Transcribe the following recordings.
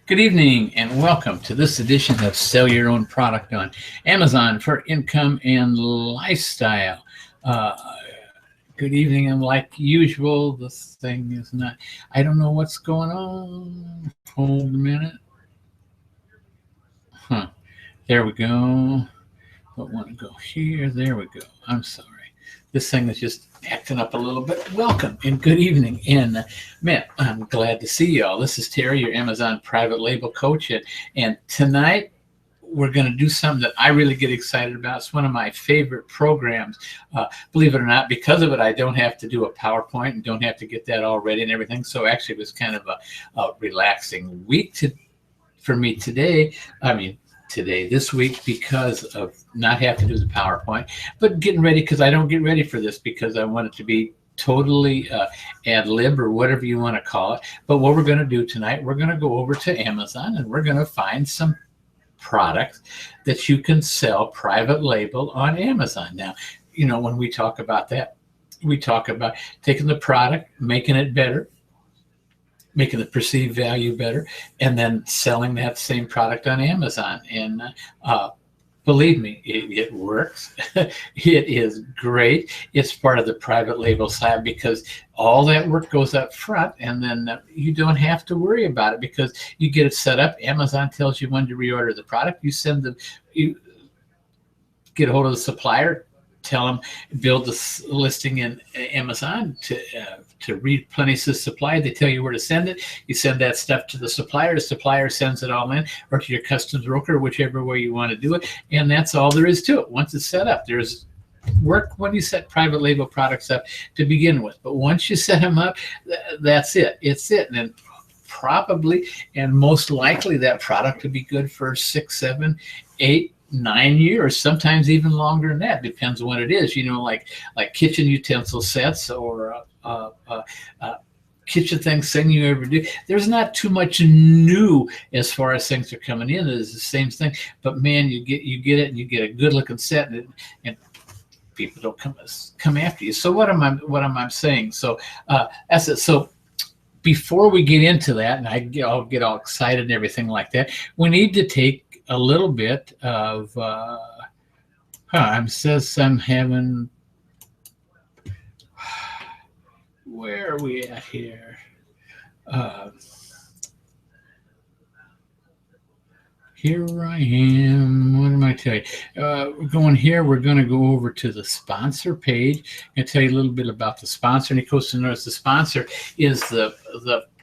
Good evening and welcome to this edition of Sell Your Own Product on Amazon for Income and Lifestyle. Uh, Good evening, and like usual, this thing is not, I don't know what's going on. Hold a minute. Huh. There we go. Don't want to go here. There we go. I'm sorry. This thing is just acting up a little bit. Welcome and good evening. And man, I'm glad to see y'all. This is Terry, your Amazon private label coach. And tonight we're going to do something that I really get excited about. It's one of my favorite programs. Believe it or not, because of it, I don't have to do a PowerPoint and don't have to get that all ready and everything. So actually, it was kind of a relaxing week for me today. This week, because of not having to do the PowerPoint, but getting ready, because I don't get ready for this because I want it to be totally ad lib or whatever you want to call it. But what we're going to do tonight, we're going to go over to Amazon and we're going to find some products that you can sell private label on Amazon. Now, when we talk about that, we talk about taking the product, making it better, making the perceived value better, and then selling that same product on Amazon. And believe me, it works. It is great. It's part of the private label side because all that work goes up front, and then you don't have to worry about it because you get it set up. Amazon tells you when to reorder the product. You get a hold of the supplier, tell them, build the listing in Amazon to replenish the supply. They tell you where to send it. You send that stuff to the supplier. The supplier sends it all in, or to your customs broker, whichever way you want to do it. And that's all there is to it. Once it's set up, there's work when you set private label products up to begin with. But once you set them up, that's it. It's it. And then probably and most likely that product will be good for 6, 7, 8, 9 years, sometimes even longer than that. Depends on what it is, like kitchen utensil sets or kitchen things, thing you ever do. There's not too much new as far as things are coming in. It's the same thing, but man, you get it, and you get a good looking set, and people don't come after you. So what am I saying? So that's it. So before we get into that, and I'll get all excited and everything like that, we need to take a little bit of says I'm having, where are we at here? Here I am. What am I telling you? We're going here. We're going to go over to the sponsor page and tell you a little bit about the sponsor. And of course, notice the sponsor is the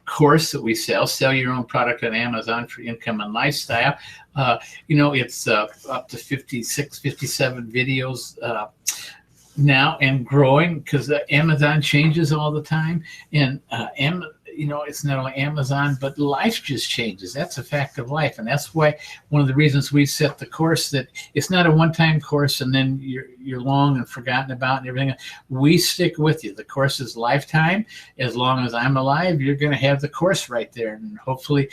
course that we sell your own product on Amazon for income and lifestyle. It's up to 56, 57 videos now, and growing, because Amazon changes all the time. And it's not only Amazon, but life just changes. That's a fact of life. And that's why one of the reasons we set the course, that it's not a one-time course and then you're long and forgotten about and everything. We stick with you. The course is lifetime. As long as I'm alive, you're going to have the course right there. And hopefully,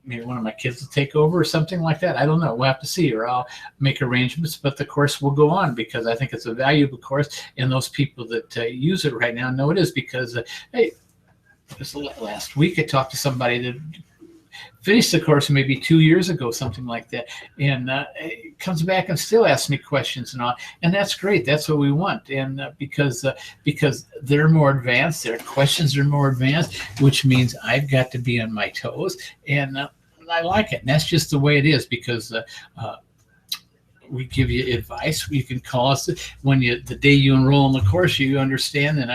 maybe one of my kids will take over or something like that. I don't know. We'll have to see, or I'll make arrangements, but the course will go on because I think it's a valuable course. And those people that use it right now know it is, because, hey, this last week I talked to somebody that finished the course maybe 2 years ago, something like that, and comes back and still asks me questions and all, and that's great. That's what we want, and because they're more advanced, their questions are more advanced, which means I've got to be on my toes, and I like it, and that's just the way it is, because we give you advice. You can call us the day you enroll in the course. You understand, and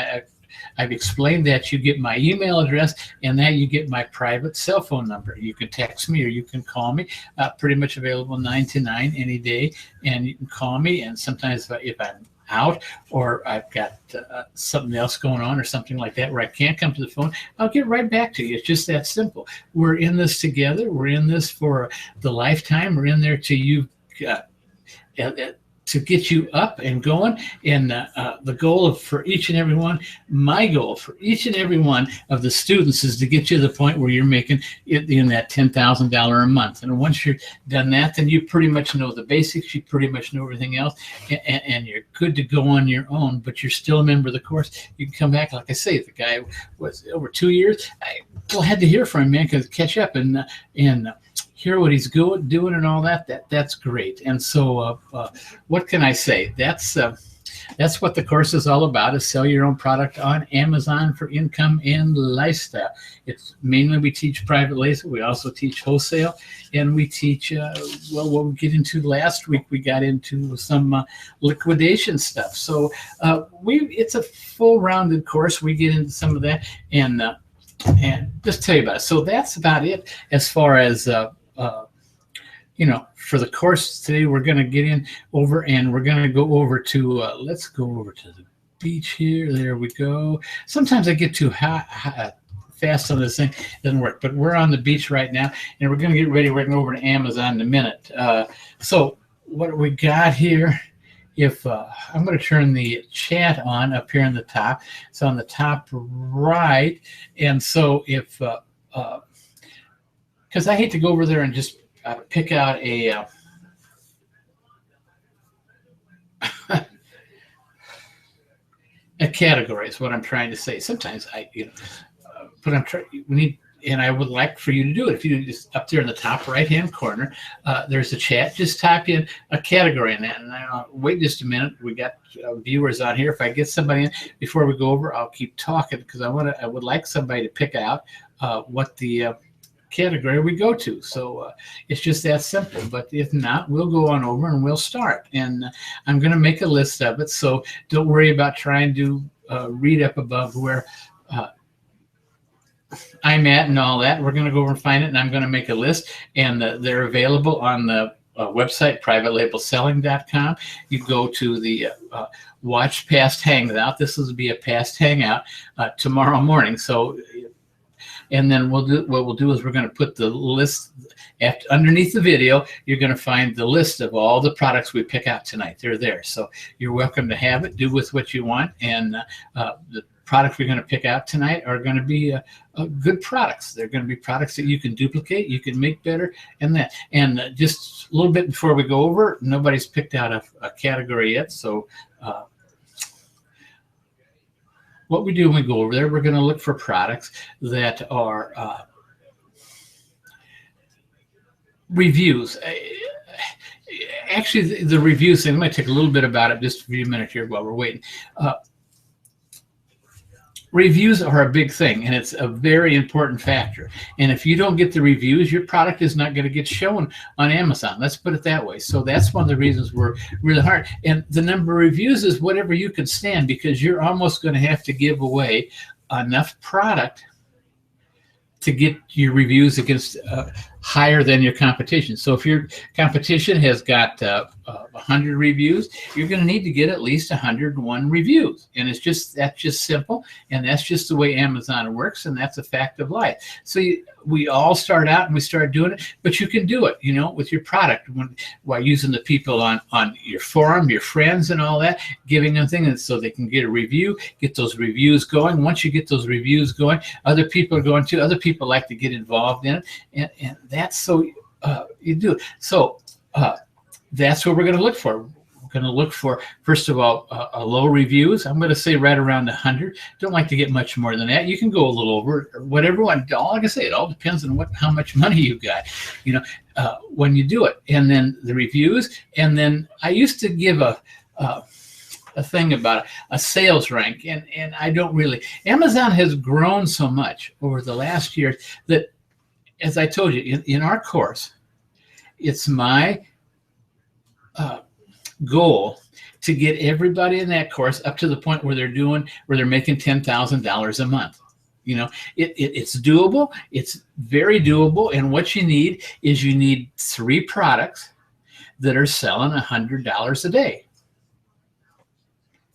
I've explained that you get my email address, and that you get my private cell phone number. You can text me or you can call me. Pretty much available 9 to 9 any day, and you can call me. And sometimes if I'm out or I've got something else going on or something like that where I can't come to the phone, I'll get right back to you. It's just that simple. We're in this together. We're in this for the lifetime. We're in there till you've to get you up and going. And the goal for each and every one, my goal for each and every one of the students is to get you to the point where you're making it in that $10,000 a month. And once you're done that, then you pretty much know the basics. You pretty much know everything else, and you're good to go on your own. But you're still a member of the course. You can come back, like I say, the guy was over 2 years. I'm glad to hear from him, man, because catch up and hear what he's doing and all that. That's great. And so what can I say? That's what the course is all about, is sell your own product on Amazon for income and lifestyle. It's mainly, we teach private label. We also teach wholesale, and we teach, well, what we get into last week, we got into some liquidation stuff. So it's a full rounded course. We get into some of that and just tell you about it. So that's about it as far as, for the course today. We're going to get in over, and we're going to go over to, let's go over to the beach here. There we go. Sometimes I get too fast on this thing. It doesn't work, but we're on the beach right now, and we're going to get ready. We're going to go over to Amazon in a minute. So what we got here, if I'm going to turn the chat on up here on the top. It's on the top right. And so if, because I hate to go over there and just pick out a a category is what I'm trying to say. Sometimes but we need, and I would like for you to do it. If you just up there in the top right-hand corner, there's a chat. Just type in a category in that, and I'll wait just a minute. We got viewers on here. If I get somebody in before we go over, I'll keep talking because I would like somebody to pick out what the category we go to. So it's just that simple. But if not, we'll go on over and we'll start. And I'm going to make a list of it. So don't worry about trying to read up above where I'm at and all that. We're going to go over and find it, and I'm going to make a list. And they're available on the website, privatelabelselling.com. You go to the watch past hangout. This will be a past hangout tomorrow morning. So, and then what we'll do is we're going to put the list underneath the video. You're going to find the list of all the products we pick out tonight. They're there. So you're welcome to have it. Do with what you want. And the products we're going to pick out tonight are going to be good products. They're going to be products that you can duplicate, you can make better, and that. And just a little bit before we go over, nobody's picked out a category yet. So what we do when we go over there, we're going to look for products that are reviews. Actually, the reviews thing, I'm going to take a little bit about it just a few minutes here while we're waiting. Reviews are a big thing, and it's a very important factor. And if you don't get the reviews, your product is not going to get shown on Amazon. Let's put it that way. So that's one of the reasons we're really hard. And the number of reviews is whatever you can stand, because you're almost going to have to give away enough product to get your reviews against higher than your competition. So if your competition has got 100 reviews, you're going to need to get at least 101 reviews. And that's just simple. And that's just the way Amazon works. And that's a fact of life. So we all start out and we start doing it, but you can do it, with your product while using the people on your forum, your friends and all that, giving them things so they can get a review, get those reviews going. Once you get those reviews going, other people are going to, other people like to get involved in it. And that's so you do it. So that's what we're going to look for. We're going to look for, first of all, low reviews. I'm going to say right around 100. Don't like to get much more than that. You can go a little over, whatever one. Like I say, it all depends on how much money you got, when you do it. And then the reviews. And then I used to give a thing about a sales rank, and I don't really. Amazon has grown so much over the last year that, as I told you, in our course, it's my goal to get everybody in that course up to the point where they're making $10,000 a month. It's doable. It's very doable. And what you need is 3 products that are selling $100 a day.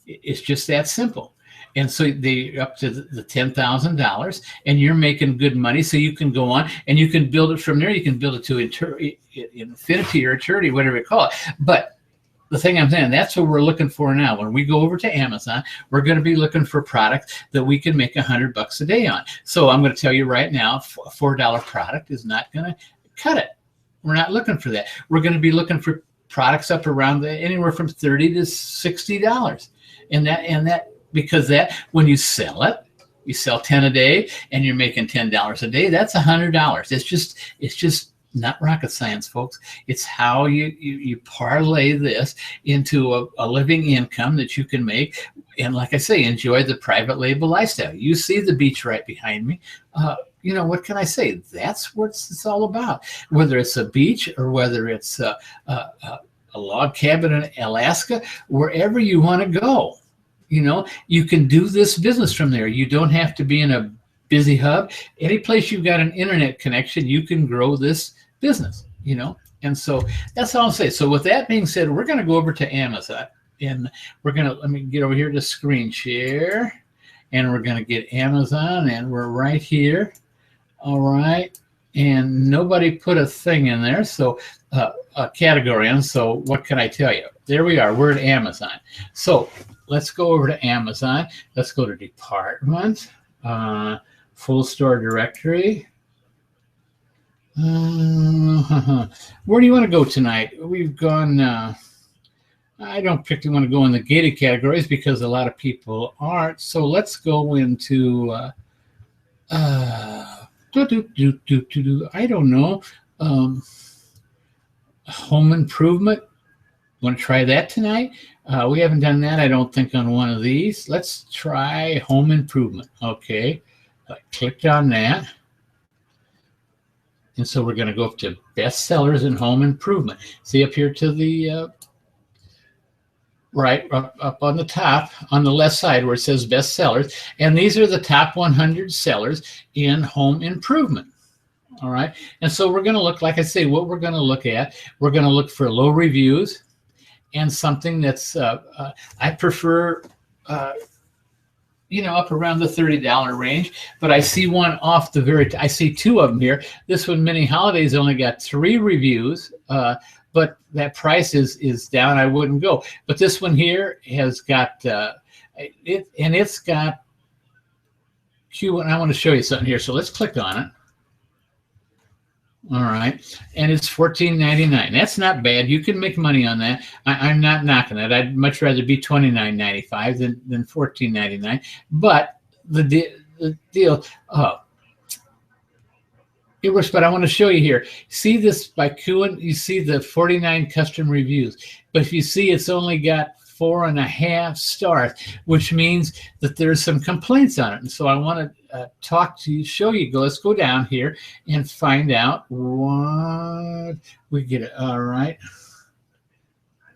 It's just that simple. And so they're up to the $10,000, and you're making good money. So you can go on and you can build it from there. You can build it to infinity or eternity, whatever you call it. But the thing I'm saying, that's what we're looking for now. When we go over to Amazon, we're going to be looking for products that we can make $100 a day on. So I'm going to tell you right now, a $4 product is not going to cut it. We're not looking for that. We're going to be looking for products up around anywhere from $30 to $60. And that because that when you sell it, you sell 10 a day and you're making $10 a day, that's $100. It's just not rocket science, folks. It's how you parlay this into a living income that you can make. And like I say, enjoy the private label lifestyle. You see the beach right behind me. What can I say? That's what it's all about. Whether it's a beach or whether it's a log cabin in Alaska, wherever you want to go, you can do this business from there. You don't have to be in a busy hub. Any place you've got an internet connection, you can grow this business, And so that's all I'll say. So with that being said, we're going to go over to Amazon, and let me get over here to screen share, and we're going to get Amazon, and we're right here. All right. And nobody put a thing in there. So a category in. So what can I tell you? There we are. We're at Amazon. So let's go over to Amazon. Let's go to department, full store directory. Where do you want to go tonight? We've gone, I don't particularly want to go in the gated categories because a lot of people aren't. So let's go into, I don't know, home improvement. Want to try that tonight? We haven't done that, I don't think, on one of these. Let's try home improvement. Okay, I clicked on that. And so we're going to go up to best sellers in home improvement. See up here to the right, up on the top, on the left side where it says best sellers. And these are the top 100 sellers in home improvement. All right. And so we're going to look, like I say, what we're going to look at, we're going to look for low reviews and something that's, I prefer, up around the $30 range, but I see one off the I see two of them here. This one, Mini Holidays, only got 3 reviews, but that price is down. I wouldn't go. But this one here has got, it's got Q, and I want to show you something here. So let's click on it. All right, and it's $14.99. That's not bad. You can make money on that. I'm not knocking it. I'd much rather be $29.95 than $14.99. But the deal, it works. But I want to show you here. See this by Q, you see the 49 custom reviews. But if you see, it's only got 4.5 stars, which means that there's some complaints on it. And so I want to talk to you, show you. Let's go down here and find out what we get. All right.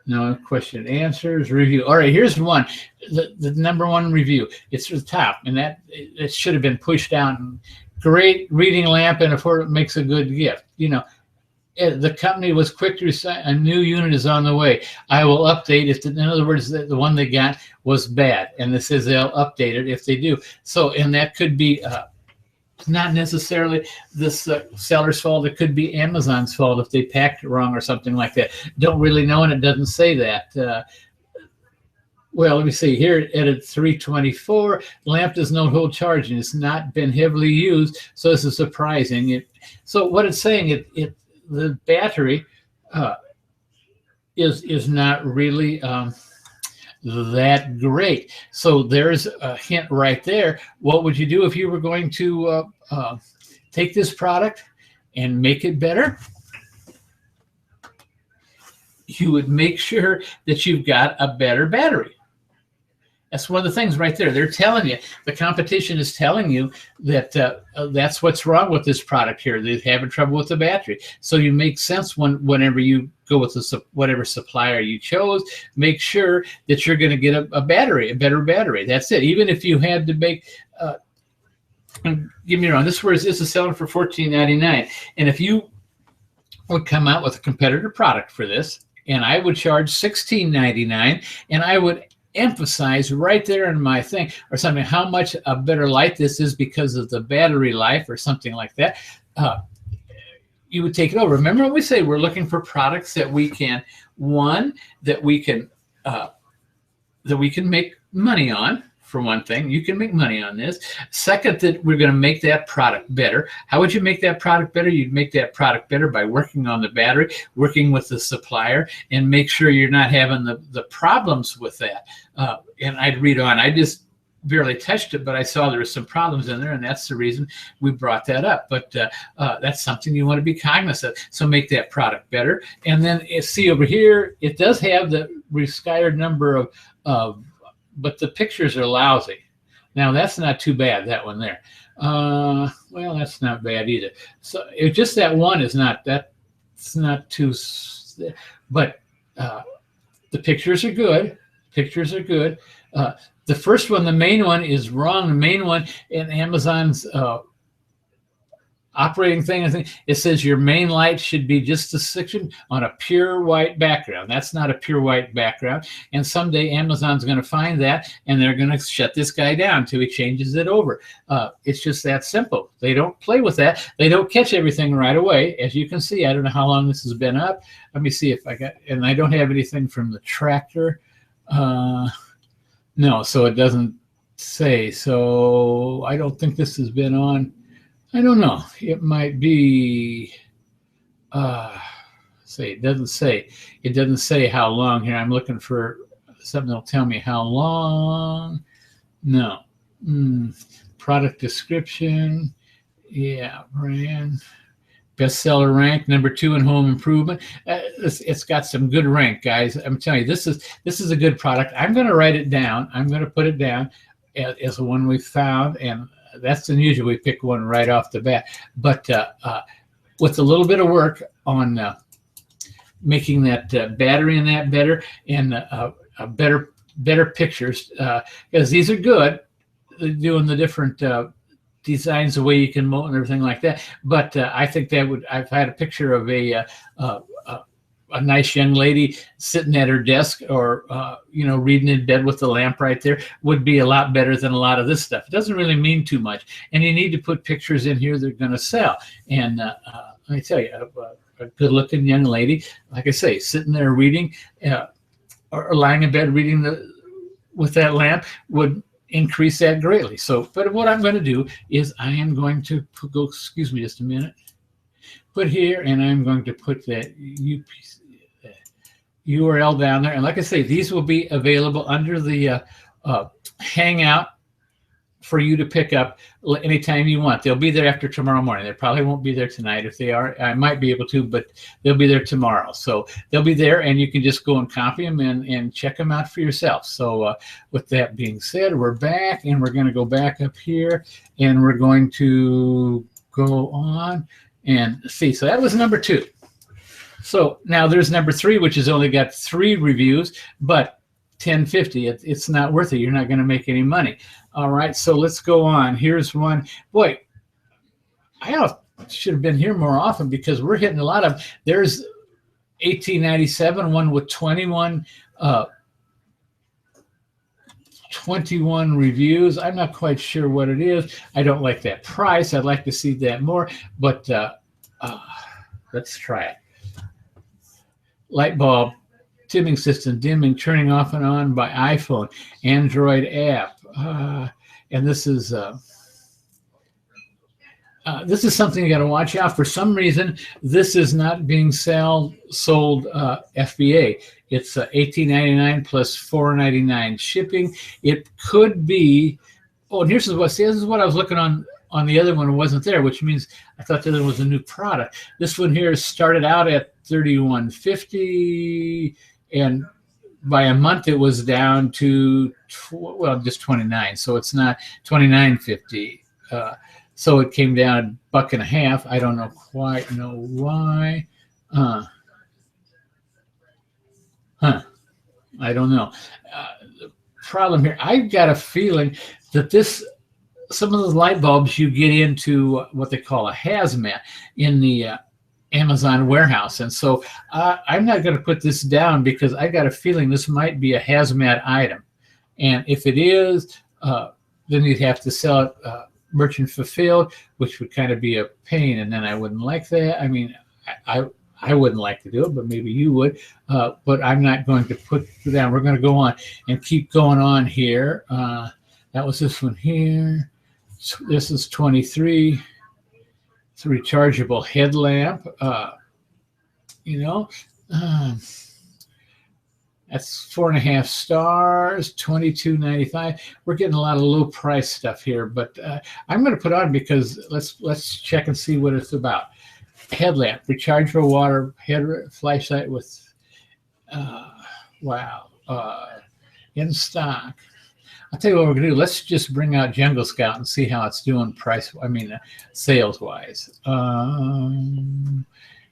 No question answers review. All right, here's one. The number 1 review. It's at the top, and that it should have been pushed down. Great reading lamp, and it makes a good gift. The company was quick to recite, a new unit is on the way. I will update if, in other words, the one they got was bad. And this says they'll update it if they do. So, and that could be not necessarily this seller's fault. It could be Amazon's fault if they packed it wrong or something like that. Don't really know, and it doesn't say that. Well, let me see here at 324, lamp does not hold charging. It's not been heavily used, so this is surprising. So what it's saying, the battery is not really that great. So there's a hint right there. What would you do if you were going to take this product and make it better? You would make sure that you've got a better battery. That's one of the things right there. They're telling you, the competition is telling you that that's what's wrong with this product here. They're having trouble with the battery. So you make sense whenever you go with whatever supplier you chose, make sure that you're going to get a better battery. That's it. Even if you had to make, get me wrong, this is selling for $14.99. And if you would come out with a competitor product for this, and I would charge $16.99, and I would emphasize right there in my thing or something how much a better light this is because of the battery life or something like that, you would take it over. Remember what we say, we're looking for products that we can, one, that we can make money on. For one thing, you can make money on this. Second, that we're going to make that product better. How would you make that product better? You'd make that product better by working on the battery, working with the supplier, and make sure you're not having the problems with that. And I'd read on. I just barely touched it, but I saw there were some problems in there, and that's the reason we brought that up. But that's something you want to be cognizant of. So make that product better. And then see over here, it does have the required number of but the pictures are lousy. Now that's not too bad, that one there. Well, that's not bad either. So it's just that one is not, that's not too, but the pictures are good. Pictures are good. The first one, the main one, is wrong. The main one in Amazon's operating thing, I think it says your main light should be just a section on a pure white background. That's not a pure white background. And someday Amazon's going to find that, and they're going to shut this guy down until he changes it over. It's just that simple. They don't play with that. They don't catch everything right away. As you can see, I don't know how long this has been up. Let me see if I got, and I don't have anything from the tractor. No, so it doesn't say. So I don't think this has been on. I don't know. It might be, it doesn't say. It doesn't say how long here. I'm looking for something that'll tell me how long. No. Product description. Yeah, brand. Bestseller rank, #2 in home improvement. It's got some good rank, guys. I'm telling you, this is a good product. I'm going to write it down. I'm going to put it down as the one we found, and that's unusual. We pick one right off the bat, but with a little bit of work on making that battery and that better, and better pictures, because these are good, doing the different designs, the way you can mold and everything like that. But I think that would, I've had a picture of a nice young lady sitting at her desk, or reading in bed with the lamp right there, would be a lot better than a lot of this stuff. It doesn't really mean too much, and you need to put pictures in here that are going to sell. And let me tell you, a good-looking young lady, like I say, sitting there reading, or lying in bed reading with that lamp would increase that greatly. So, but what I'm going to do is I am going to go. Excuse me, just a minute. Put here, and I'm going to put that URL down there. And like I say, these will be available under the Hangout for you to pick up anytime you want. They'll be there after tomorrow morning. They probably won't be there tonight. If they are, I might be able to, but they'll be there tomorrow. So they'll be there, and you can just go and copy them and check them out for yourself. So with that being said, we're back, and we're going to go back up here, and we're going to go on and see. So that was #2. So now there's #3, which has only got 3 reviews, but $10.50. It's not worth it. You're not going to make any money. All right, so let's go on. Here's one. Boy, I should have been here more often, because we're hitting a lot of. There's $18.97, one with 21 reviews. I'm not quite sure what it is. I don't like that price. I'd like to see that more, but let's try it. Light bulb, dimming system, dimming, turning off and on by iPhone, Android app, and this is something you got to watch out. For some reason, this is not being sold FBA. It's $18.99 plus $4.99 shipping. It could be. Oh, and this is what I was looking on the other one. It wasn't there, which means I thought the other one was a new product. This one here started out at $31.50, and by a month it was down to just $29. So it's not $29.50. So it came down $1.50. I don't quite know why. I don't know. The problem here, I've got a feeling that some of the light bulbs you get into what they call a hazmat in the Amazon warehouse. And so I'm not going to put this down, because I got a feeling this might be a hazmat item. And if it is, then you'd have to sell it merchant fulfilled, which would kind of be a pain, and then I wouldn't like that. I mean, I I wouldn't like to do it, but maybe you would. But I'm not going to put it down. We're going to go on and keep going on here. That was this one here. This is 23. It's a rechargeable headlamp. You know, uh, that's 4.5 stars, $22.95. We're getting a lot of low price stuff here, but I'm going to put on because let's check and see what it's about. Headlamp, rechargeable water head flashlight with wow, in stock. I'll tell you what we're gonna do. Let's just bring out Jungle Scout and see how it's doing price. I mean, sales wise.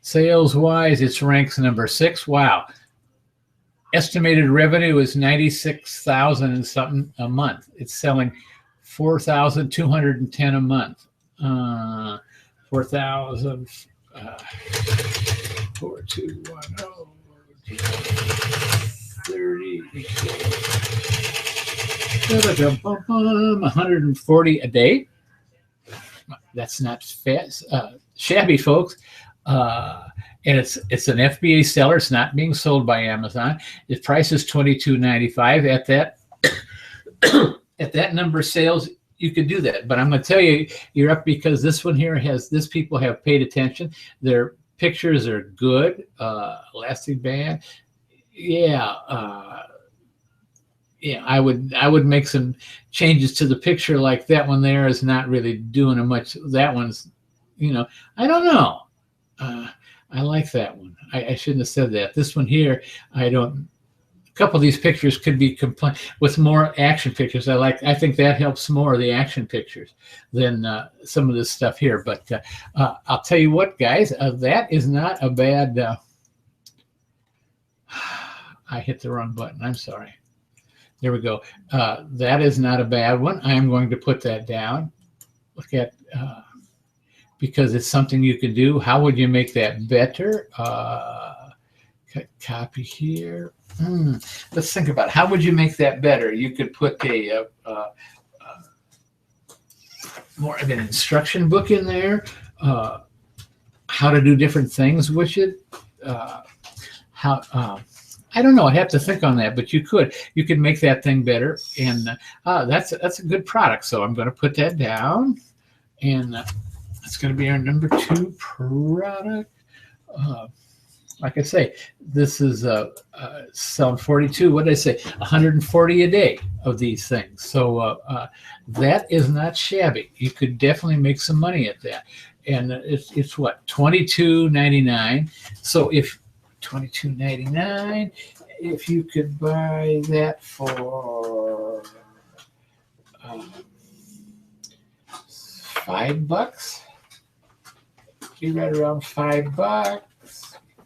Sales wise, it's ranks number 6. Wow. Estimated revenue is 96,000 and something a month. It's selling 4,210 a month. 4,000. 4210 30 140 a day. That's not fast, shabby, folks. And it's an FBA seller. It's not being sold by Amazon. The price is $22.95. At that at that number of sales, you could do that. But I'm going to tell you, you're up because this one here has this. People have paid attention. Their pictures are good. Elastic band. Yeah. Yeah, I would make some changes to the picture. Like that one there is not really doing a much. That one's, I don't know. I like that one. I shouldn't have said that. This one here, I don't. A couple of these pictures could be with more action pictures. I think that helps more of the action pictures than some of this stuff here. But I'll tell you what, guys, that is not a bad. I hit the wrong button. I'm sorry. There we go. That is not a bad one. I am going to put that down. Look at because it's something you can do. How would you make that better? Copy here. Let's think about it. How would you make that better? You could put more of an instruction book in there. How to do different things with it. I don't know. I'd have to think on that, but you could make that thing better, and that's a good product. So I'm going to put that down, and that's going to be our number 2 product. Like I say, this is selling 42. What did I say? 140 a day of these things. So that is not shabby. You could definitely make some money at that. And it's what, $22.99. So if $22.99, if you could buy that for $5, be right around $5.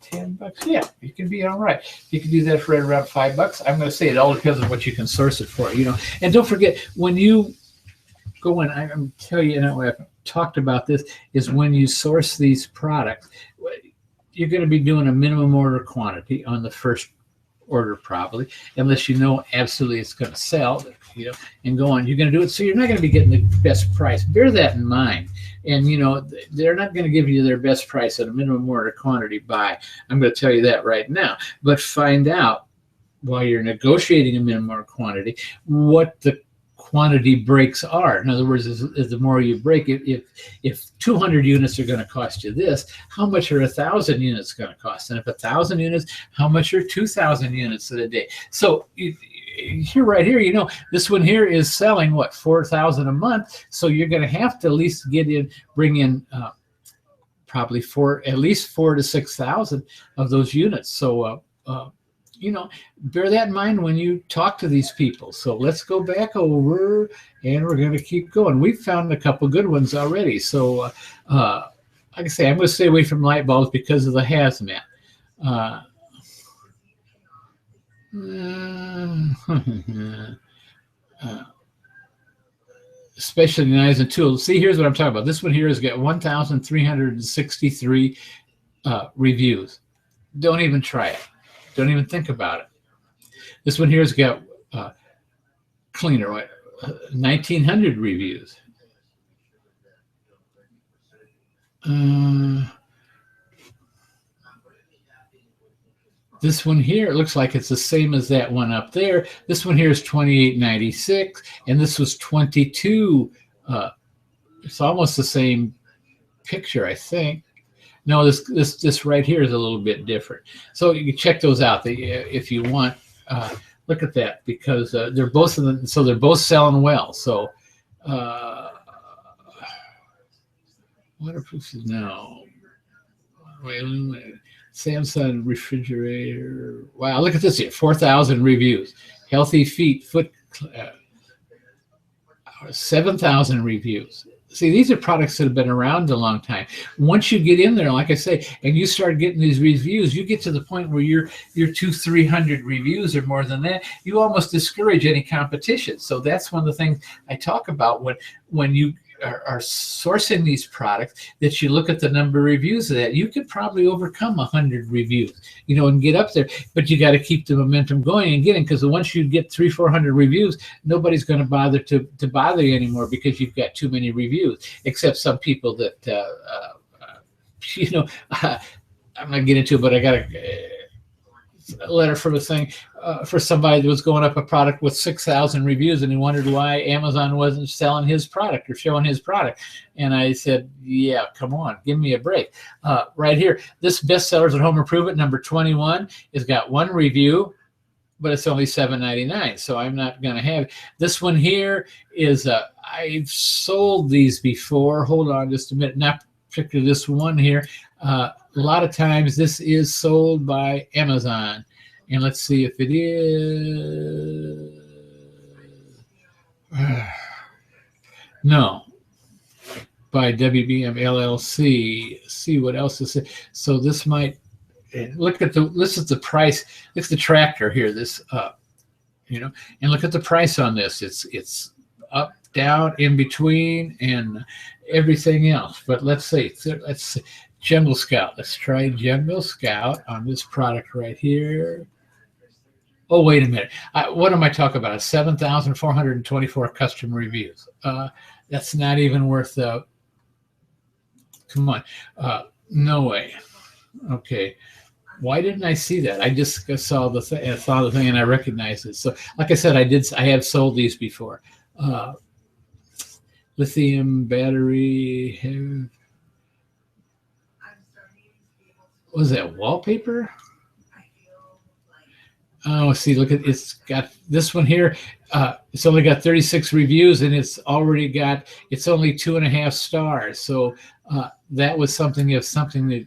$10, yeah, you can be all right. You can do that for right around $5. I'm going to say it all depends on what you can source it for, And don't forget, when you go in, I'm going to tell you, I've talked about this, is when you source these products, you're going to be doing a minimum order quantity on the first order, probably, unless you know absolutely it's going to sell, and go on. You're going to do it, so you're not going to be getting the best price. Bear that in mind. And, they're not going to give you their best price at a minimum order quantity buy. I'm going to tell you that right now. But find out while you're negotiating a minimum order quantity what the quantity breaks are. In other words, is the more you break, if 200 units are going to cost you this, how much are 1,000 units going to cost? And if 1,000 units, how much are 2,000 units a day? So here, right here, this one here is selling what, 4,000 a month. So you're going to have to at least bring in probably at least 4,000 to 6,000 of those units. So bear that in mind when you talk to these people. So let's go back over, and we're going to keep going. We've found a couple good ones already. So like I say, I'm going to stay away from light bulbs because of the hazmat. Specialty knives and tools. See, here's what I'm talking about. This one here has got 1,363 reviews. Don't even try it. Don't even think about it. This one here has got cleaner, 1,900 reviews. This one here, it looks like it's the same as that one up there. This one here is 28.96, and this was 22. It's almost the same picture, I think. No, this right here is a little bit different. So you can check those out if you want. Look at that, because they're both so they're both selling well. So waterproof is now. Samsung refrigerator. Wow, look at this here. 4,000 reviews. Healthy feet foot. 7,000 reviews. See, these are products that have been around a long time. Once you get in there, like I say, and you start getting these reviews, you get to the point where you're 200-300 reviews or more than that. You almost discourage any competition. So that's one of the things I talk about when you are sourcing these products, that you look at the number of reviews of that. You could probably overcome 100 reviews, and get up there, but you got to keep the momentum going and getting, because once you get 300-400 reviews, nobody's going to bother to bother you anymore, because you've got too many reviews, except some people that I'm not getting into it, but I got a letter from a thing for somebody that was going up a product with 6,000 reviews, and he wondered why Amazon wasn't selling his product or showing his product. And I said, yeah, come on, give me a break. Right here, this Bestsellers at Home Improvement number 21 has got one review, but it's only $7.99, so I'm not going to have it. This one here is I've sold these before. Hold on just a minute. Not particularly this one here. A lot of times this is sold by Amazon, and let's see if it is. No, by WBM LLC. See what else is it. So this might look at this is the price. It's the tractor here. This and look at the price on this. It's up, down, in between, and everything else. But let's see. Jungle Scout. Let's try Jungle Scout on this product right here. Oh, wait a minute. What am I talking about? 7,424 customer reviews. That's not even worth come on. No way. Okay. Why didn't I see that? I just saw the thing, and I recognized it. So, like I said, I have sold these before. Lithium battery. What was that, wallpaper? Oh, see, look at it's got this one here. It's only got 36 reviews, and it's only 2.5 stars. So that was something that.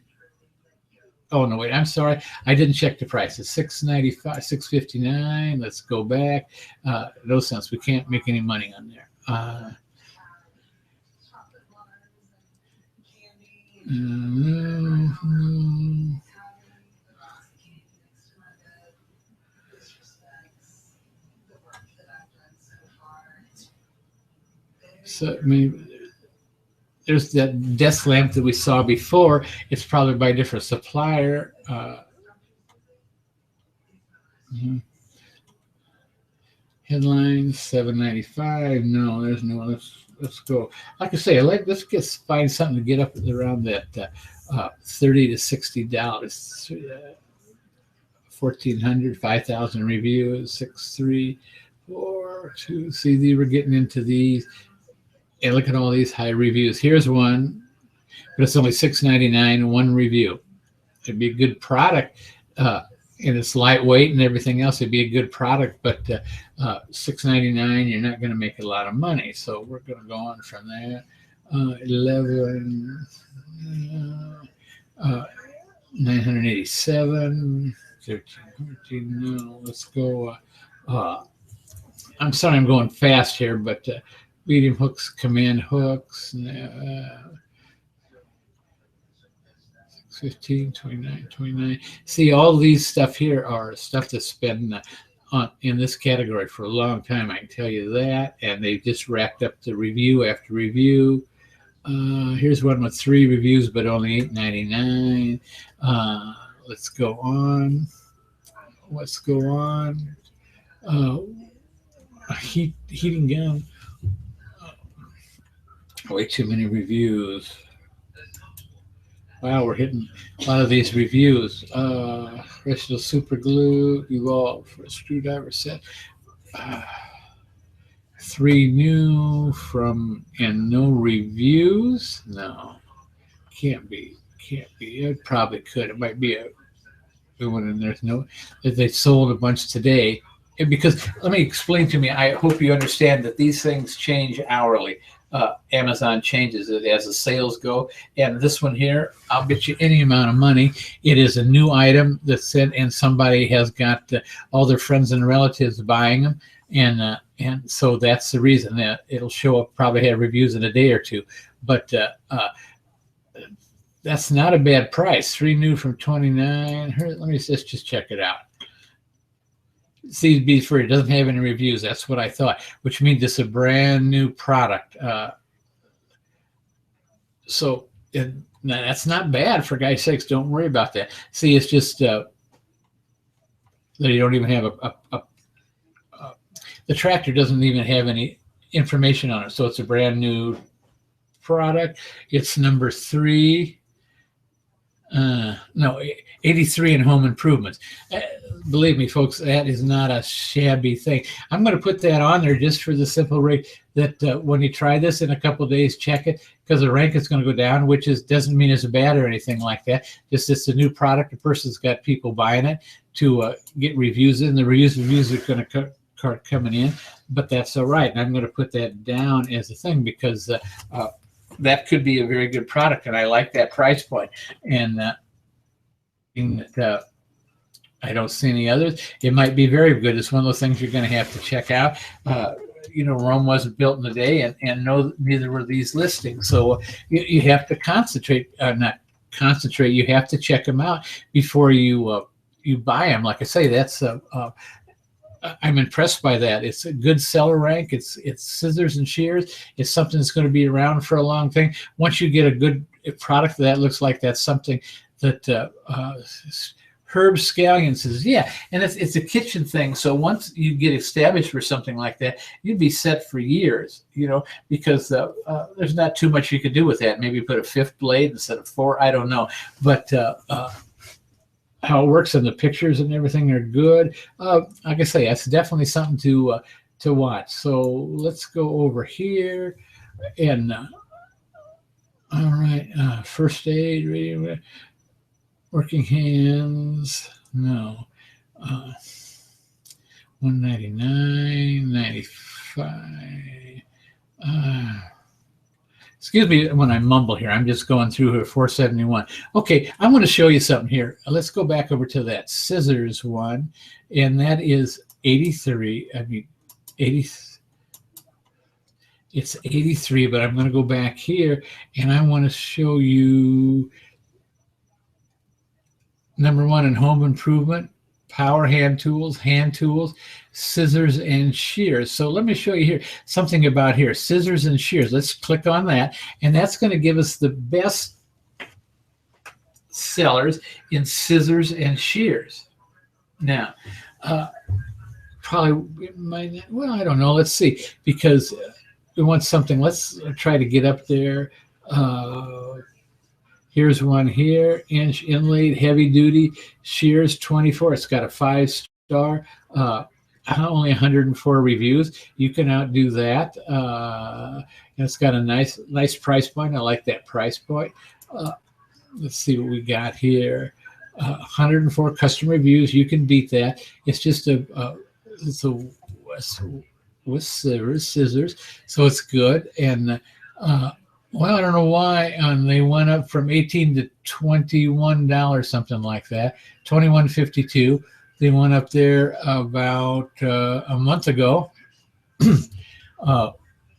Oh no, wait, I'm sorry, I didn't check the price. It's $6.95, $6.59. Let's go back. No sense. We can't make any money on there. So maybe there's that desk lamp that we saw before. It's probably by a different supplier. Headlines $7.95. No, there's no. Let's go. Like I say, let's find something to get up around that $30 to $60. 1,400, 5,000 reviews. 6,342. See, we're getting into these. And look at all these high reviews. Here's one, but it's only $6.99, one review. It'd be a good product, and it's lightweight and everything else. It'd be a good product, but $6.99, you're not going to make a lot of money. So we're going to go on from that. 11, 987, 13, 14. No, let's go. I'm sorry, I'm going fast here, but. Medium hooks, command hooks, 15, 29, 29. See, all these stuff here are stuff that's been in this category for a long time. I can tell you that. And they just wrapped up the review after review. Here's one with 3 reviews, but only $8.99. Let's go on. Let's go on. Heating gun. Way too many reviews. Wow, we're hitting a lot of these reviews. Residual super glue, evolve for a screwdriver set. Uh, 3 new from and no reviews. No, can't be. Can't be. It probably could. It might be a good one, and there's no. If they sold a bunch today, because let me explain to me. I hope you understand that these things change hourly. Amazon changes it as the sales go, and this one here, I'll bet you any amount of money. It is a new item that's in, and somebody has got all their friends and relatives buying them, and so that's the reason that it'll show up. Probably have reviews in a day or two, but that's not a bad price. 3 new from 29. Let me just check it out. CB free. It doesn't have any reviews. That's what I thought, which means it's a brand new product. So that's not bad, for God's sakes. Don't worry about that. See, it's just that you don't even have the tractor doesn't even have any information on it. So it's a brand new product. It's number 3. No, 83 in home improvements. Believe me, folks, that is not a shabby thing. I'm going to put that on there just for the simple rate that when you try this in a couple of days, check it, because the rank is going to go down, which doesn't mean it's bad or anything like that. Just it's a new product. The person's got people buying it to get reviews in. The reviews are going to start coming in, but that's all right. And I'm going to put that down as a thing because that could be a very good product, and I like that price point. And I don't see any others. It might be very good. It's one of those things you're going to have to check out. Rome wasn't built in a day, and neither were these listings. So you have to concentrate, not concentrate. You have to check them out before you buy them. Like I say, that's I'm impressed by that. It's a good seller rank. It's scissors and shears. It's something that's going to be around for a long time. Once you get a good product that looks like that's something that Herb Scallion says, yeah, and it's a kitchen thing. So once you get established for something like that, you'd be set for years, because there's not too much you could do with that. Maybe put a 5th blade instead of 4. I don't know, but how it works in the pictures and everything are good. Like I say, that's definitely something to watch. So let's go over here and all right, first aid, working hands, no, 199, 95. Excuse me when I mumble here. I'm just going through here, 471. Okay, I'm going to show you something here. Let's go back over to that scissors one, and that is 83. I mean, 80. It's 83, but I'm going to go back here, and I want to show you number 1 in home improvement, power hand tools, scissors and shears. So let me show you here something about here, scissors and shears. Let's click on that, and that's going to give us the best sellers in scissors and shears. Now, probably might not, well, I don't know. Let's see, because we want something. Let's try to get up there. Here's one here, inch inlaid, heavy duty, shears 24. It's got a 5-star, only 104 reviews. You can outdo that. And it's got a nice price point. I like that price point. Let's see what we got here. 104 custom reviews. You can beat that. It's just with scissors, so it's good. And well, I don't know why they went up from $18 to $21, something like that. $21.52. They went up there about a month ago, and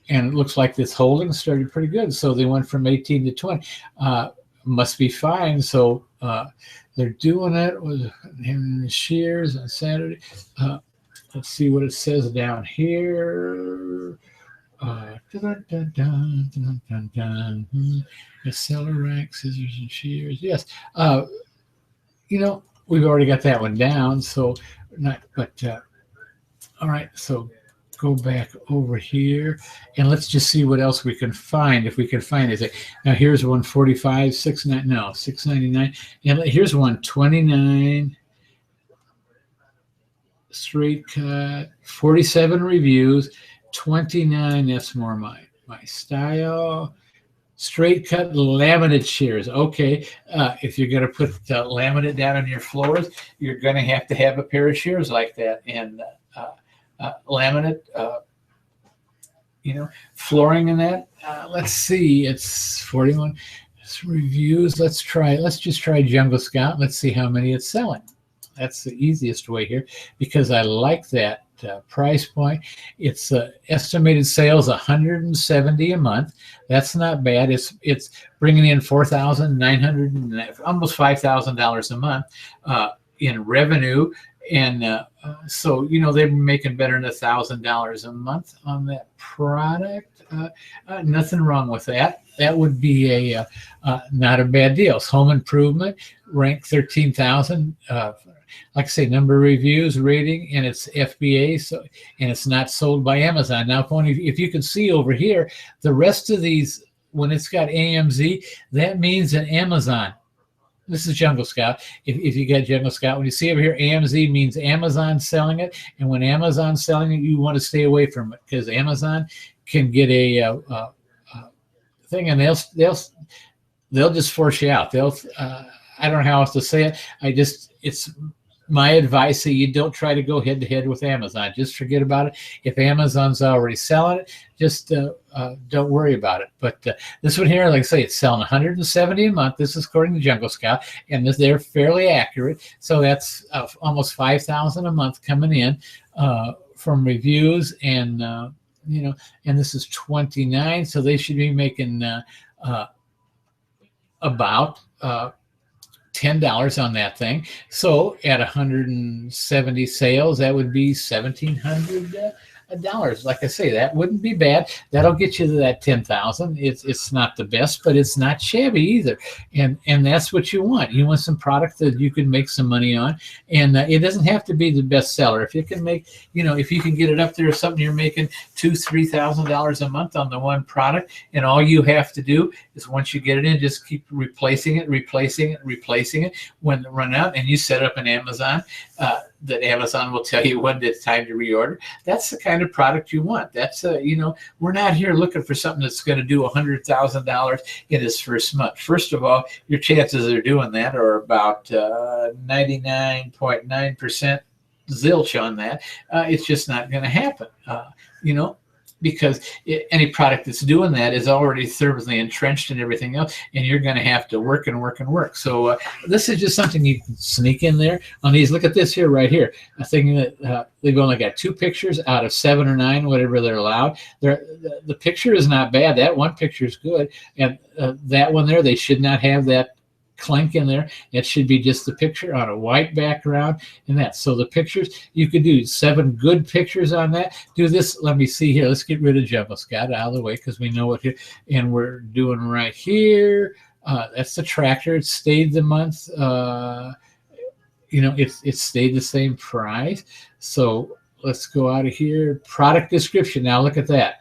it looks like this holding started pretty good. So they went from 18 to 20. Must be fine. So they're doing it with shears on Saturday. Let's see what it says down here. The seller rack, scissors and shears. Yes. We've already got that one down. So not, but all right. So go back over here and let's just see what else we can find. If we can find it. Now here's 145, 699. And here's 129. Straight cut, 47 reviews, 29. That's more my style. Straight cut laminate shears. Okay, if you're going to put laminate down on your floors, you're going to have a pair of shears like that. And laminate, flooring in that. Let's see, it's 41 reviews. Let's just try Jungle Scout. Let's see how many it's selling. That's the easiest way here because I like that price point. It's estimated sales 170 a month. That's not bad. It's bringing in $4,900, almost $5,000 a month in revenue, and so they're making better than $1,000 a month on that product. Nothing wrong with that. That would be a not a bad deal. It's home improvement, rank 13,000. Like I say, number of reviews, rating, and it's FBA, so and it's not sold by Amazon. Now, if you can see over here, the rest of these, when it's got AMZ, that means an Amazon. This is Jungle Scout. If you got Jungle Scout, when you see over here, AMZ means Amazon selling it, and when Amazon's selling it, you want to stay away from it because Amazon can get a thing, and they'll just force you out. I don't know how else to say it. It's my advice that you don't try to go head to head with Amazon. Just forget about it. If Amazon's already selling it, just don't worry about it. But this one here, like I say, it's selling 170 a month. This is according to Jungle Scout, and they're fairly accurate. So that's almost 5,000 a month coming in from reviews, and and this is 29. So they should be making about $10 on that thing. So at 170 sales, that would be $1,700. Like I say, that wouldn't be bad. That'll get you to that 10,000. It's not the best, but it's not shabby either. And that's what you want. You want some product that you can make some money on, and it doesn't have to be the best seller. If you can make, if you can get it up there or something, you're making $2,000-$3,000 a month on the one product, and all you have to do is once you get it in, just keep replacing it when they run out, and you set up an Amazon. That Amazon will tell you when it's time to reorder. That's the kind of product you want. That's we're not here looking for something that's going to do $100,000 in its first month. First of all, your chances of doing that are about 99.9% zilch on that. It's just not going to happen. Because any product that's doing that is already thoroughly entrenched in everything else, and you're going to have to work and work and work. So this is just something you can sneak in there on these. Look at this here, right here. A thing that they've only got 2 pictures out of 7 or 9, whatever they're allowed. The picture is not bad. That one picture is good, and that one there, they should not have that clink in there. It should be just the picture on a white background, and that. So the pictures, you could do 7 good pictures on that. Do this. Let me see here. Let's get rid of Jungle Scout out of the way because we know what here. And we're doing right here. That's the tractor. It stayed the month. It stayed the same price. So let's go out of here. Product description. Now look at that.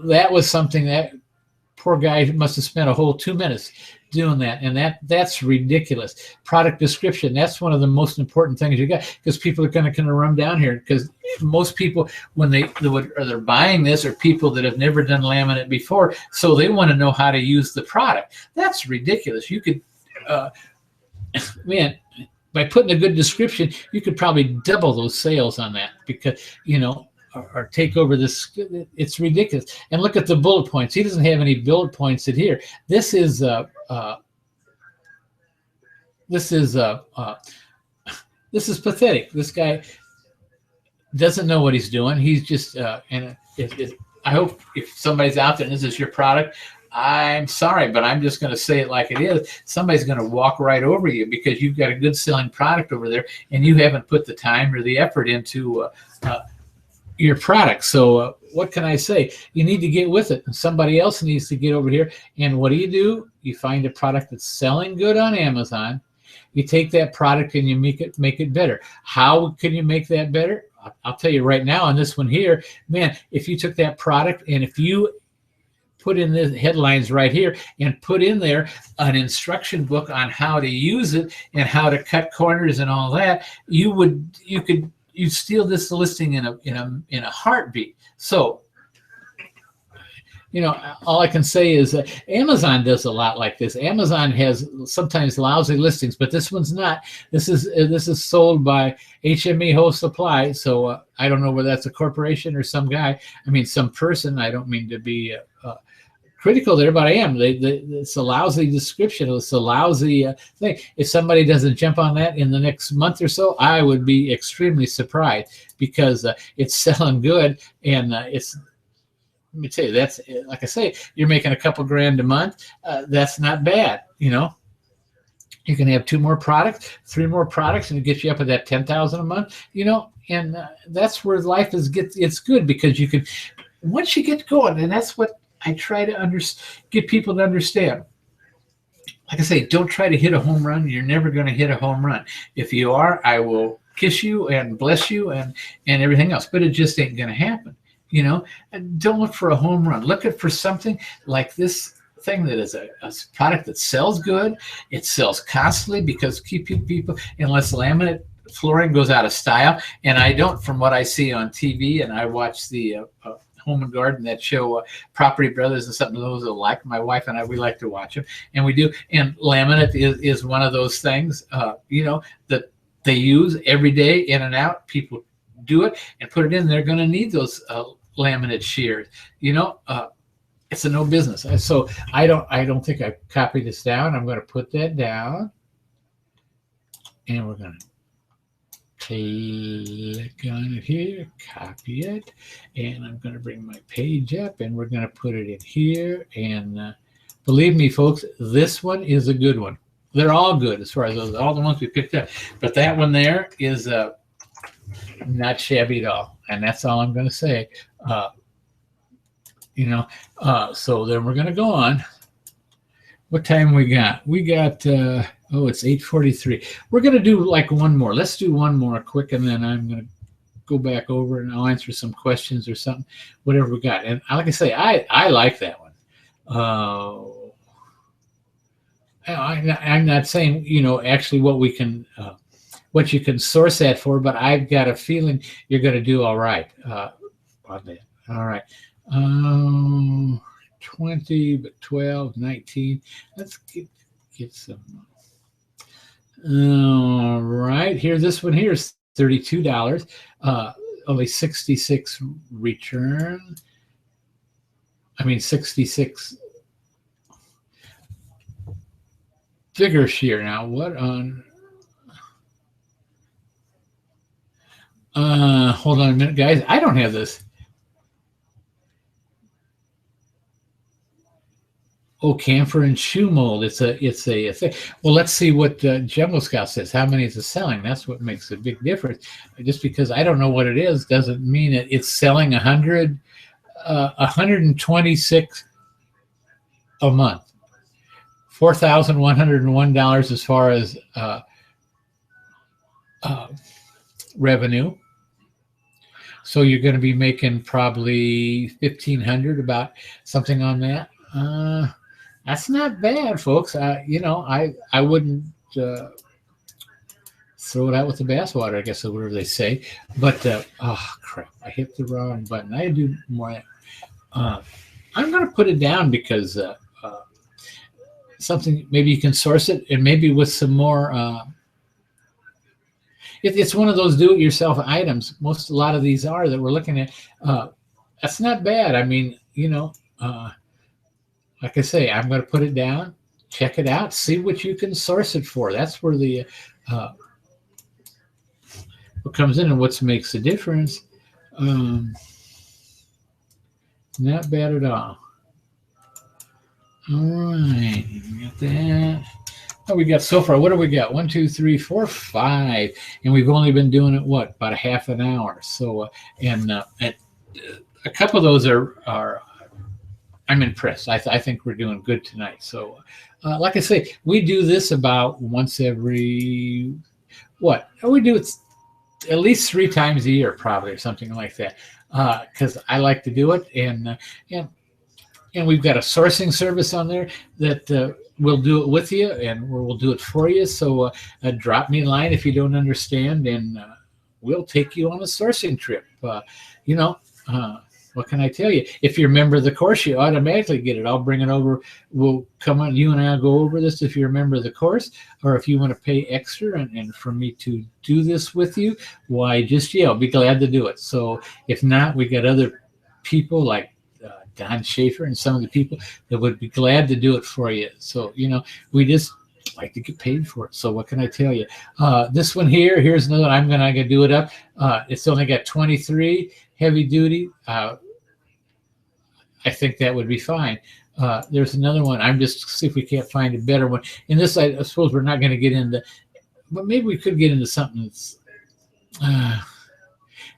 That was something that poor guy must have spent a whole 2 minutes doing that, and that's ridiculous. Product description, that's one of the most important things you got, because people are going to run down here, because most people, when they're buying this, are people that have never done laminate before, so they want to know how to use the product. That's ridiculous. You could man, by putting a good description, you could probably double those sales on that, because or take over this. It's ridiculous. And look at the bullet points. He doesn't have any bullet points in here. This is pathetic. This guy doesn't know what he's doing. He's just I hope if somebody's out there and this is your product, I'm sorry, but I'm just going to say it like it is. Somebody's going to walk right over you because you've got a good selling product over there, and you haven't put the time or the effort into your product. So what can I say? You need to get with it, and somebody else needs to get over here. And what do? You find a product that's selling good on Amazon. You take that product and you make it better. How can you make that better? I'll tell you right now on this one here, man, if you took that product and if you put in the headlines right here and put in there an instruction book on how to use it and how to cut corners and all that, you'd steal this listing in a heartbeat. So, all I can say is Amazon does a lot like this. Amazon has sometimes lousy listings, but this one's not. This is sold by HME Whole Supply. So I don't know whether that's a corporation or some guy. I mean, some person. I don't mean to be critical there, but I am. It's a lousy description. It's a lousy thing. If somebody doesn't jump on that in the next month or so, I would be extremely surprised because it's selling good and it's. Let me tell you, that's like I say, you're making a couple grand a month. That's not bad, You can have 2 more products, 3 more products, and it gets you up at that 10,000 a month, And that's where life it's good because you can, once you get going, and that's what I try to get people to understand. Like I say, don't try to hit a home run. You're never going to hit a home run. If you are, I will kiss you and bless you and everything else. But it just ain't going to happen. And don't look for a home run. Look for something like this thing that is a product that sells good. It sells constantly because people, unless laminate flooring goes out of style. And I don't, from what I see on TV, and I watch the Home and Garden, that show Property Brothers and something of those alike. My wife and I, we like to watch them, and we do. And laminate is one of those things, that they use every day in and out. People do it and put it in. They're going to need those laminate shears. It's a no business. So I don't think I copied this down. I'm going to put that down, and we're going to click on it here, copy it, and I'm going to bring my page up, and we're going to put it in here. And believe me, folks, this one is a good one. They're all good as far as all the ones we picked up, but that one there is not shabby at all, and that's all I'm going to say. So then we're going to go on. What time we got? We got it's 8:43. We're going to do like one more. Let's do one more quick, and then I'm going to go back over and I'll answer some questions or something, whatever we got. And like I say, I like that one. I'm not saying actually what you can source that for, but I've got a feeling you're going to do all right on that. All right. 20, but 12, 19. Let's get some. All right. Here, this one here is $32. Only 66 return. 66 figure shear. Now, what on? Hold on a minute, guys. I don't have this. Oh, camphor and shoe mold. It's a thing. Well, let's see what Jungle Scout says. How many is it selling? That's what makes a big difference. Just because I don't know what it is doesn't mean it's selling 126 a month. $4,101 as far as revenue. So you're going to be making probably $1,500, about something on that. That's not bad, folks. I wouldn't throw it out with the bathwater, I guess, or whatever they say. But oh crap, I hit the wrong button. I do more. I'm going to put it down because something, maybe you can source it, and maybe with some more. It's one of those do-it-yourself items. A lot of these are that we're looking at. That's not bad. Like I say, I'm going to put it down, check it out, see what you can source it for. That's where the what comes in and what makes the difference. Not bad at all. All right, we got that. Oh, we got so far. What do we got? 1, 2, 3, 4, 5, and we've only been doing it about a half an hour. So, and a couple of those are. I'm impressed. I think we're doing good tonight. So, like I say, we do this about once every we do it at least 3 times a year, probably, or something like that, because I like to do it. And and we've got a sourcing service on there that will do it with you, and we'll do it for you. So drop me a line if you don't understand, and we'll take you on a sourcing trip. You know, what can I tell you? If you're a member of the course, you automatically get it. I'll bring it over. We'll come on. You and I'll go over this if you're a member of the course, or if you want to pay extra and for me to do this with you, why, just, yeah, I'll be glad to do it. So if not, we got other people like Don Schaefer and some of the people that would be glad to do it for you. So, you know, we just like to get paid for it. So what can I tell you? This one here, here's another. I'm gonna do it up. It's only got 23 heavy duty. I think that would be fine. There's another one. I'm just see if we can't find a better one. In this, I suppose we're not going to get into, but maybe we could get into something that's.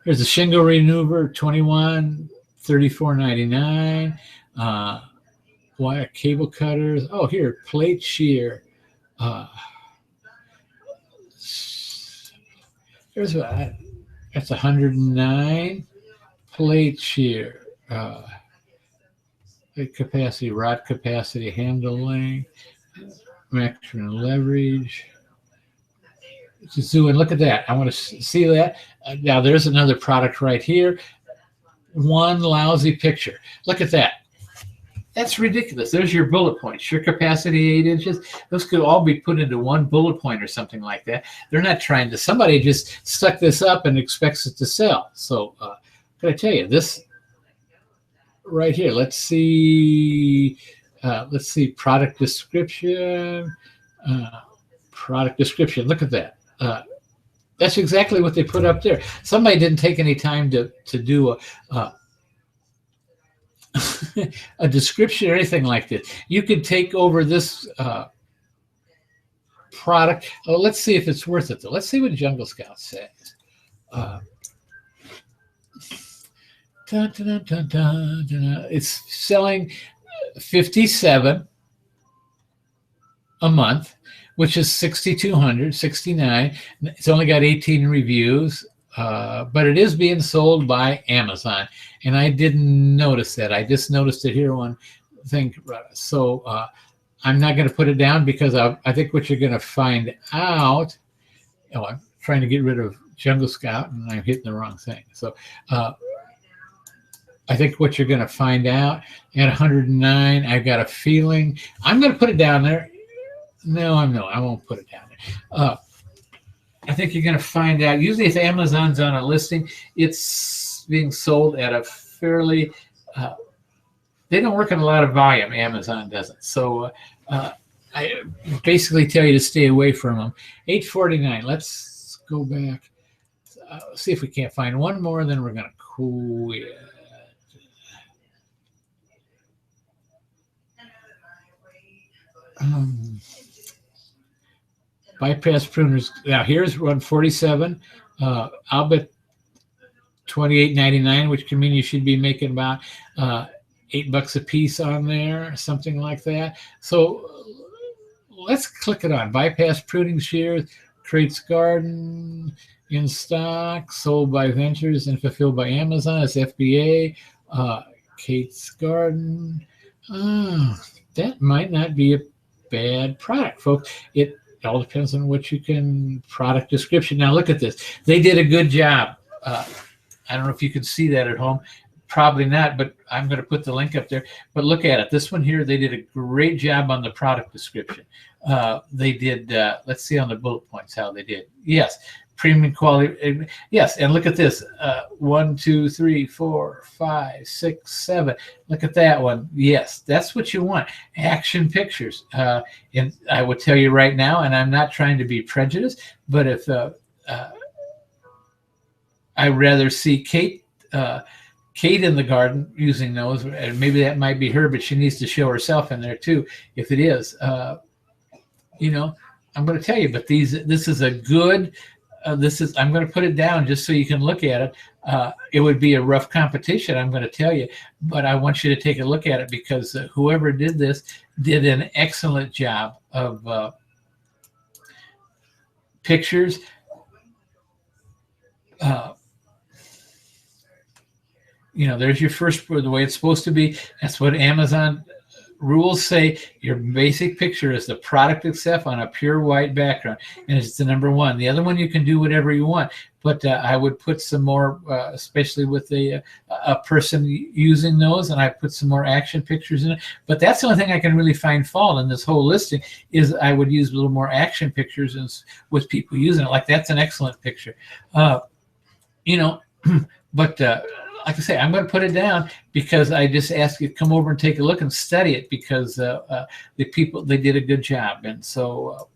There's a shingle remover, 21, $34.99. Wire cable cutters. Oh, here, plate shear. There's a, that's 109. Plate shear. Capacity, rod capacity, handling, maximum leverage. Zoom in, look at that. I want to see that. Now there's another product right here. One lousy picture. Look at that. That's ridiculous. There's your bullet points. Your capacity 8 inches. Those could all be put into one bullet point or something like that. They're not trying to. Somebody just stuck this up and expects it to sell. So, can I tell you this? Right here, let's see product description. Look at that. That's exactly what they put up there. Somebody didn't take any time to do a description or anything like this. You could take over this product. Oh, let's see if it's worth it though. Let's see what Jungle Scout says. It's selling 57 a month, which is 6,200, 69. It's only got 18 reviews, but it is being sold by Amazon. And I didn't notice that. I just noticed it here one thing. So I'm not going to put it down because I think what you're going to find out, I'm trying to get rid of Jungle Scout and I'm hitting the wrong thing. So I think what you're going to find out at 109, I've got a feeling I'm going to put it down there. No, I won't put it down there. I think you're going to find out. Usually, if Amazon's on a listing, it's being sold at a fairly. They don't work in a lot of volume. Amazon doesn't. So I basically tell you to stay away from them. $8.49. Let's go back. See if we can't find one more. Then we're going to quit. Bypass pruners. Now here's 147. I'll bet $28.99, which can mean you should be making about $8 a piece on there, something like that. So let's click it on. Bypass pruning shears, Crates Garden, in stock, sold by Ventures and fulfilled by Amazon. It's FBA. Kate's Garden. That might not be a bad product, folks. It all depends on what you can product description. Now look at this. They did a good job. I don't know if you can see that at home. Probably not, but I'm going to put the link up there. But look at it. This one here, they did a great job on the product description. They did, let's see on the bullet points how they did. Yes, premium quality. Yes, and look at this. 1, 2, 3, 4, 5, 6, 7. Look at that one. Yes, that's what you want. Action pictures. And I will tell you right now, and I'm not trying to be prejudiced, but if I'd rather see Kate in the garden using those, and maybe that might be her, but she needs to show herself in there too. If it is, you know, I'm going to tell you. But this is a good. I'm going to put it down just so you can look at it. It would be a rough competition, I'm going to tell you, but I want you to take a look at it because whoever did this did an excellent job of pictures. uh, there's your first, the way it's supposed to be. That's what Amazon rules say. Your basic picture is the product itself on a pure white background, and it's the number one. The other one, you can do whatever you want, but I would put some more, especially with a person using those, and I put some more action pictures in it. But that's the only thing I can really find fault in this whole listing, is I would use a little more action pictures with people using it. Like, that's an excellent picture, but like I say, I'm going to put it down because I just ask you to come over and take a look and study it, because the people, they did a good job. And so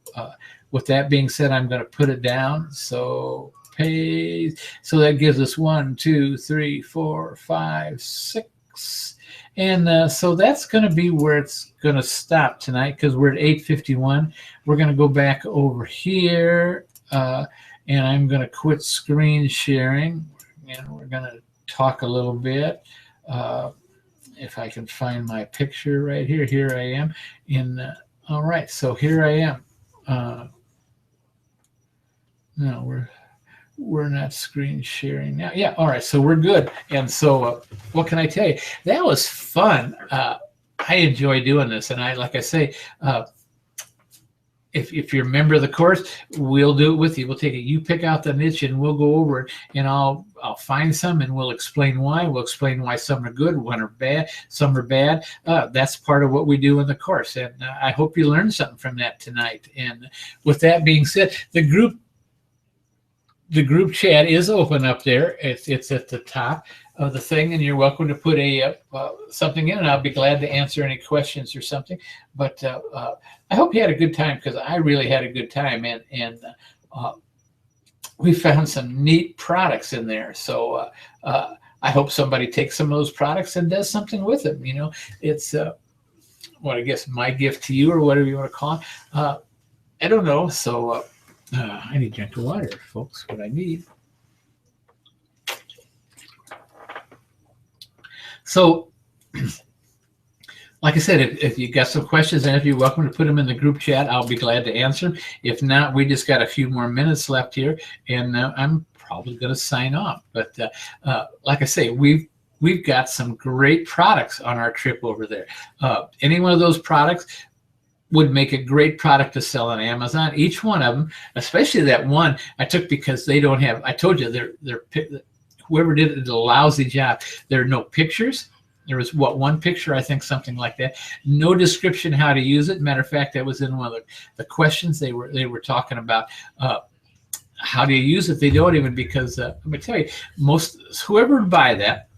with that being said, I'm going to put it down. So so that gives us 1, 2, 3, 4, 5, 6. And so that's going to be where it's going to stop tonight, because we're at 8:51. We're going to go back over here, and I'm going to quit screen sharing, and we're going to talk a little bit. If I can find my picture right here. Here I am all right, so here I am. No, we're not screen sharing now. Yeah, all right, so we're good. And so what can I tell you? That was fun. I enjoy doing this, and like I say, if you're a member of the course, we'll do it with you. We'll take it. You pick out the niche, and we'll go over it, and I'll find some, and we'll explain why. We'll explain why some are good, one are bad, some are bad. That's part of what we do in the course, and I hope you learned something from that tonight. And with that being said, the group chat is open up there. It's at the top of the thing, and you're welcome to put something in, and I'll be glad to answer any questions or something. But I hope you had a good time, because I really had a good time, and we found some neat products in there. So I hope somebody takes some of those products and does something with them. It's I guess my gift to you, or whatever you want to call it. I don't know. So I need a drink of water, folks. What I need. So, like I said, if you got some questions, and if you're welcome to put them in the group chat, I'll be glad to answer them. If not, we just got a few more minutes left here, and I'm probably going to sign off. But like I say, we've got some great products on our trip over there. Any one of those products would make a great product to sell on Amazon. Each one of them, especially that one I took, because they don't have, I told you, they're whoever did it did a lousy job. There are no pictures. There was one picture, I think, something like that. No description how to use it. Matter of fact, that was in one of the questions they were talking about. How do you use it? They don't even, because let me tell you, whoever would buy that,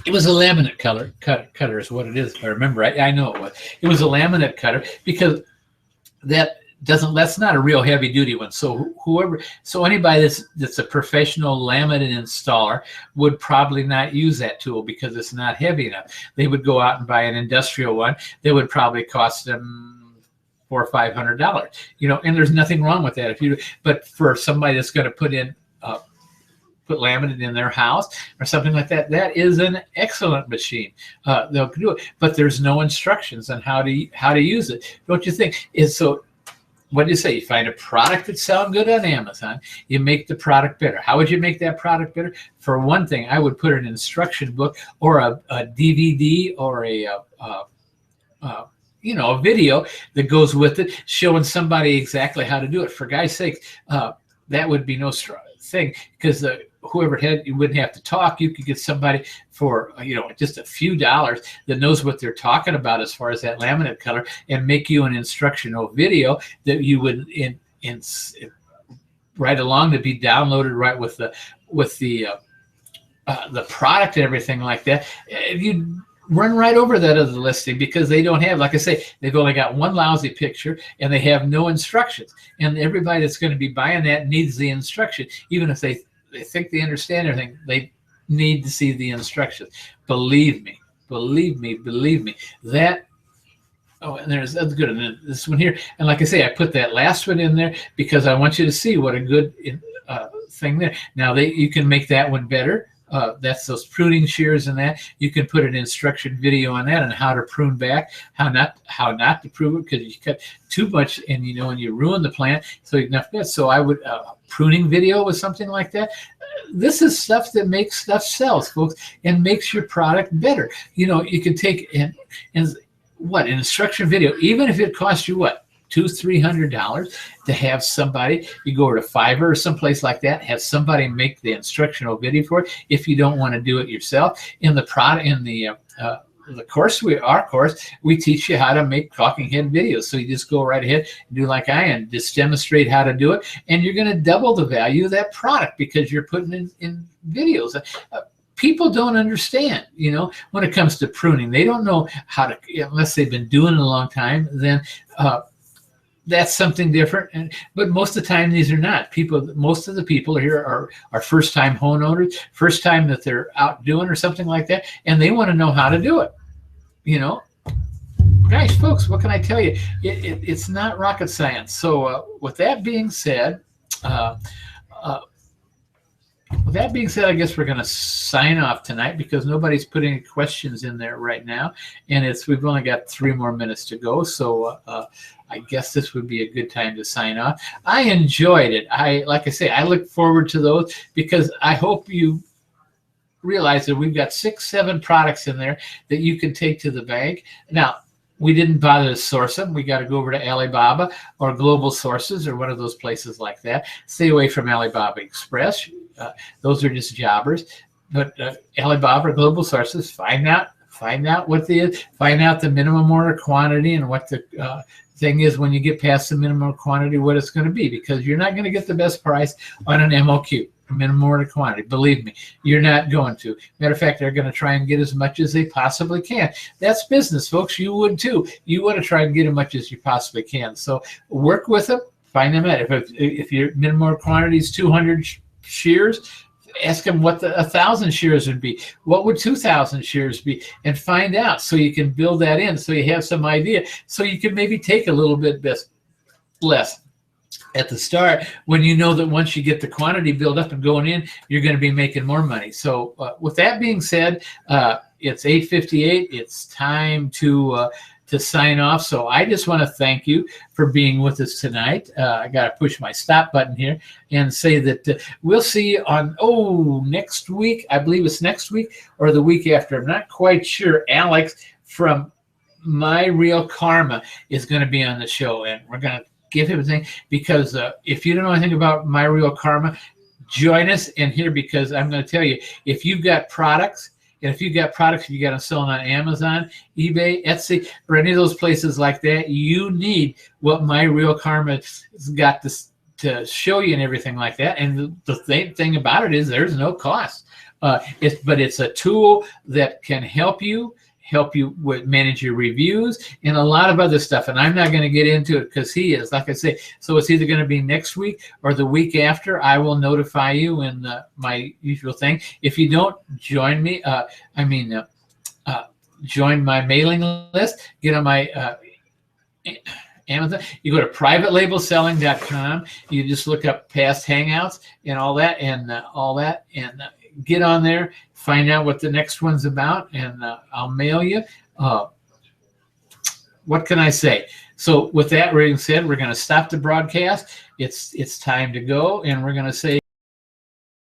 it was a laminate cutter is what it is. If I remember right, I know it was. It was a laminate cutter, because that's not a real heavy duty one. So anybody that's a professional laminate installer would probably not use that tool, because it's not heavy enough. They would go out and buy an industrial one that would probably cost them $400 or $500. And there's nothing wrong with that. But for somebody that's going to put laminate in their house or something like that, that is an excellent machine. They'll do it, but there's no instructions on how to use it. Don't you think? What do you say? You find a product that sounds good on Amazon, you make the product better. How would you make that product better? For one thing, I would put an instruction book, or a DVD, or a video that goes with it, showing somebody exactly how to do it. For God's sake, that would be no thing, because whoever you wouldn't have to talk. You could get somebody for just a few dollars that knows what they're talking about as far as that laminate color, and make you an instructional video that you would right along to be downloaded right with the product and everything like that. You run right over that other listing, because they don't have, like I say, they've only got one lousy picture, and they have no instructions. And everybody that's going to be buying that needs the instruction. Even if they think they understand everything, they need to see the instructions. Believe me. That, and there's that's good. And this one here, and like I say, I put that last one in there because I want you to see what a good thing there. Now you can make that one better. That's those pruning shears and that. You can put an instruction video on that and how to prune back, how not to prune it, because you cut too much and and you ruin the plant. So I would pruning video with something like that. This is stuff that makes stuff sells, folks, and makes your product better. You can take and an instruction video, even if it costs you what, $200-300 to have somebody, you go over to Fiverr or someplace like that, have somebody make the instructional video for it. If you don't want to do it yourself, in the course, our course, we teach you how to make talking head videos. So you just go right ahead and do like I am, just demonstrate how to do it, and you're going to double the value of that product because you're putting in videos. People don't understand, when it comes to pruning. They don't know how to, unless they've been doing it a long time, then that's something different. But most of the time, these are not. Most of the people here are first-time homeowners, first time that they're out doing or something like that, and they want to know how to do it. Guys, folks, what can I tell you? It's not rocket science. So with that being said, I guess we're going to sign off tonight because nobody's putting any questions in there right now, and we've only got 3 more minutes to go. So I guess this would be a good time to sign off. I enjoyed it. Like I say, I look forward to those because I hope you realize that we've got 6-7 products in there that you can take to the bank. Now, we didn't bother to source them. We got to go over to Alibaba or Global Sources or one of those places like that. Stay away from Alibaba Express. Those are just jobbers. But Alibaba or Global Sources, find out what find out the minimum order quantity and what the thing is when you get past the minimum quantity, what it's going to be, because you're not going to get the best price on an MOQ, minimum order quantity. Believe me, you're not going to. Matter of fact, they're going to try and get as much as they possibly can. That's business, folks. You would too. You want to try and get as much as you possibly can. So work with them. Find them out. If your minimum order quantity is 200 shears, ask them what 1,000 shears would be. What would 2,000 shears be? And find out so you can build that in so you have some idea. So you can maybe take a little bit less at the start when you know that once you get the quantity built up and going in, you're going to be making more money. So with that being said, it's 8:58. It's time to sign off. So I just want to thank you for being with us tonight. I got to push my stop button here and say that we'll see you on, next week. I believe it's next week or the week after. I'm not quite sure. Alex from My Real Karma is going to be on the show, and we're going to give him a thing because if you don't know anything about My Real Karma, join us in here because I'm going to tell you, if you've got products, and if you've got products you got them selling on Amazon, eBay, Etsy, or any of those places like that, you need what My Real Karma has got to show you and everything like that. And the thing about it is there's no cost. But it's a tool that can help you manage your reviews and a lot of other stuff. And I'm not going to get into it because he is, like I say, so it's either going to be next week or the week after. I will notify you in my usual thing. If you don't join me, join my mailing list, get on my Amazon. You go to privatelabelselling.com. You just look up past hangouts and all that, and get on there, find out what the next one's about, and I'll mail you. What can I say? So with that being said, we're going to stop the broadcast. It's time to go, and we're going to say